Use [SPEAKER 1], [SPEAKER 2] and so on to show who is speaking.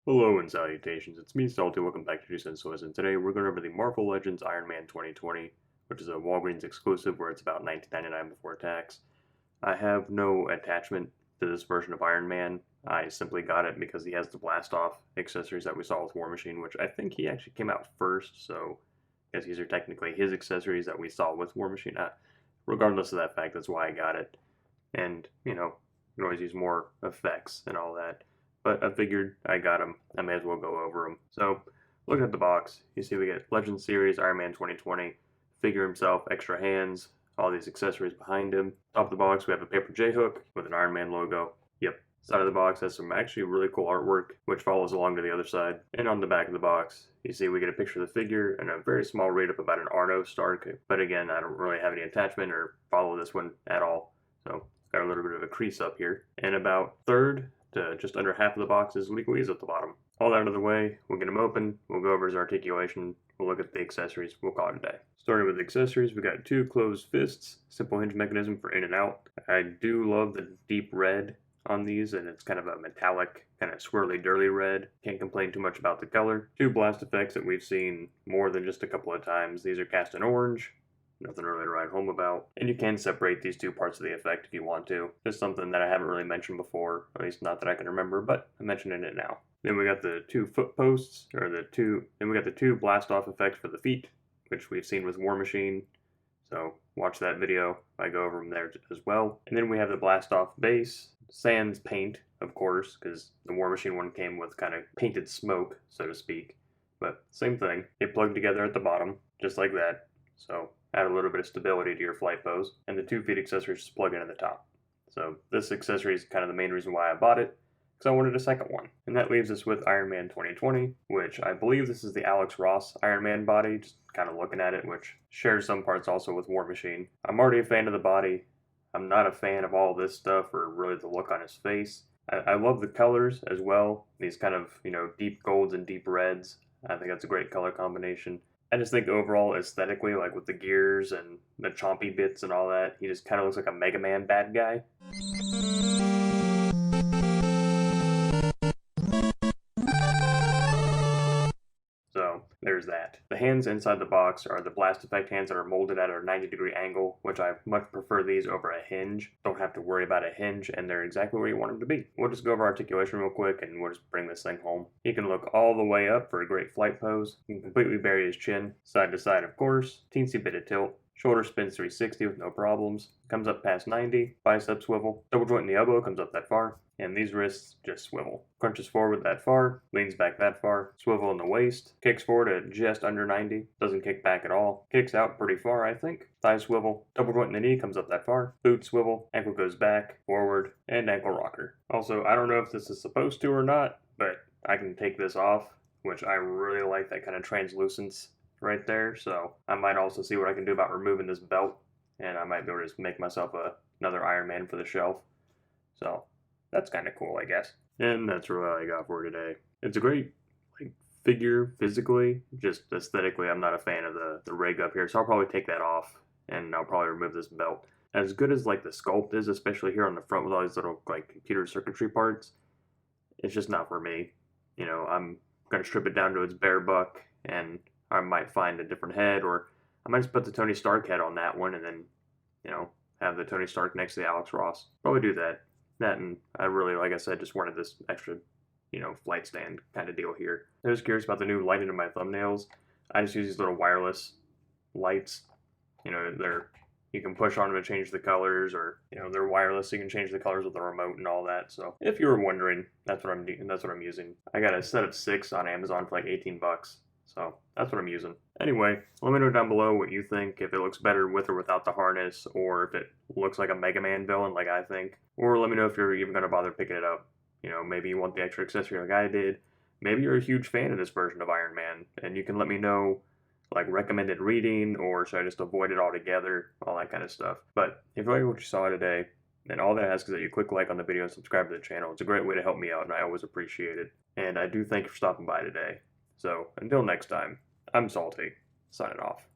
[SPEAKER 1] Hello and salutations, it's me Salty, welcome back to 2 Cents Toys, and today we're going over the Marvel Legends Iron Man 2020, which is a Walgreens exclusive where it's about $19.99 before tax. I have no attachment to this version of Iron Man. I simply got it because he has the blast off accessories that we saw with War Machine, which I think he actually came out first, so I guess these are technically his accessories that we saw with War Machine. Regardless of that fact, that's why I got it. And, you can always use more effects and all that. But I figured I got them. I may as well go over them. So, looking at the box, you see we get Legend Series Iron Man 2020, figure himself, extra hands, all these accessories behind him. Top of the box, we have a paper J-hook with an Iron Man logo. Yep. Side of the box has some actually really cool artwork, which follows along to the other side. And on the back of the box, you see we get a picture of the figure and a very small read-up about an Arno Stark. But again, I don't really have any attachment or follow this one at all. So, got a little bit of a crease up here. And about third to just under half of the box is legalese at the bottom. All that out of the way, we'll get them open, we'll go over his articulation, we'll look at the accessories, we'll call it a day. Starting with the accessories, we got two closed fists, simple hinge mechanism for in and out. I do love the deep red on these, and it's kind of a metallic, kind of swirly, dirty red. Can't complain too much about the color. Two blast effects that we've seen more than just a couple of times. These are cast in orange. Nothing really to write home about. And you can separate these two parts of the effect if you want to. Just something that I haven't really mentioned before, at least not that I can remember, but I'm mentioning it now. Then we got the two foot posts, then we got the two blast off effects for the feet, which we've seen with War Machine. So watch that video. I go over them there as well. And then we have the blast off base, sans paint, of course, because the War Machine one came with kind of painted smoke, so to speak. But same thing. They plug together at the bottom, just like that. So add a little bit of stability to your flight pose, and the 2 feet accessories just plug in at the top. So this accessory is kind of the main reason why I bought it, because I wanted a second one. And that leaves us with Iron Man 2020, which I believe this is the Alex Ross Iron Man body, just kind of looking at it, which shares some parts also with War Machine. I'm already a fan of the body. I'm not a fan of all this stuff or really the look on his face. I love the colors as well, these kind of, deep golds and deep reds. I think that's a great color combination. I just think overall aesthetically, like with the gears and the chompy bits and all that, he just kind of looks like a Mega Man bad guy. So there's that. The hands inside the box are the blast effect hands that are molded at a 90-degree angle, which I much prefer these over a hinge. Don't have to worry about a hinge, and they're exactly where you want them to be. We'll just go over articulation real quick, and we'll just bring this thing home. He can look all the way up for a great flight pose. He can completely bury his chin, side to side of course, teensy bit of tilt. Shoulder spins 360 with no problems. Comes up past 90. Bicep swivel. Double joint in the elbow comes up that far. And these wrists just swivel. Crunches forward that far. Leans back that far. Swivel in the waist. Kicks forward at just under 90. Doesn't kick back at all. Kicks out pretty far, I think. Thigh swivel. Double joint in the knee comes up that far. Boot swivel. Ankle goes back, forward, and ankle rocker. Also, I don't know if this is supposed to or not, but I can take this off, which I really like that kind of translucence right there, so I might also see what I can do about removing this belt, and I might be able to just make myself another Iron Man for the shelf. So that's kind of cool, I guess. And that's really all I got for today. It's a great figure physically, just aesthetically I'm not a fan of the rig up here, so I'll probably take that off, and I'll probably remove this belt. As good as the sculpt is, especially here on the front with all these little computer circuitry parts, it's just not for me. I'm gonna strip it down to its bare buck, and I might find a different head, or I might just put the Tony Stark head on that one and then, have the Tony Stark next to the Alex Ross. Probably do that. That, and I really, like I said, just wanted this extra, flight stand kind of deal here. I was curious about the new lighting in my thumbnails. I just use these little wireless lights. You can push on them to change the colors, or they're wireless, so you can change the colors with the remote and all that. So if you were wondering, that's what I'm using. I got a set of 6 on Amazon for like 18 bucks. So that's what I'm using. Anyway, let me know down below what you think, if it looks better with or without the harness, or if it looks like a Mega Man villain like I think. Or let me know if you're even going to bother picking it up. Maybe you want the extra accessory like I did. Maybe you're a huge fan of this version of Iron Man, and you can let me know recommended reading, or should I just avoid it altogether, all that kind of stuff. But if you like what you saw today, then all that asks is that you click like on the video and subscribe to the channel. It's a great way to help me out, and I always appreciate it. And I do thank you for stopping by today. So, until next time, I'm Salty, signing off.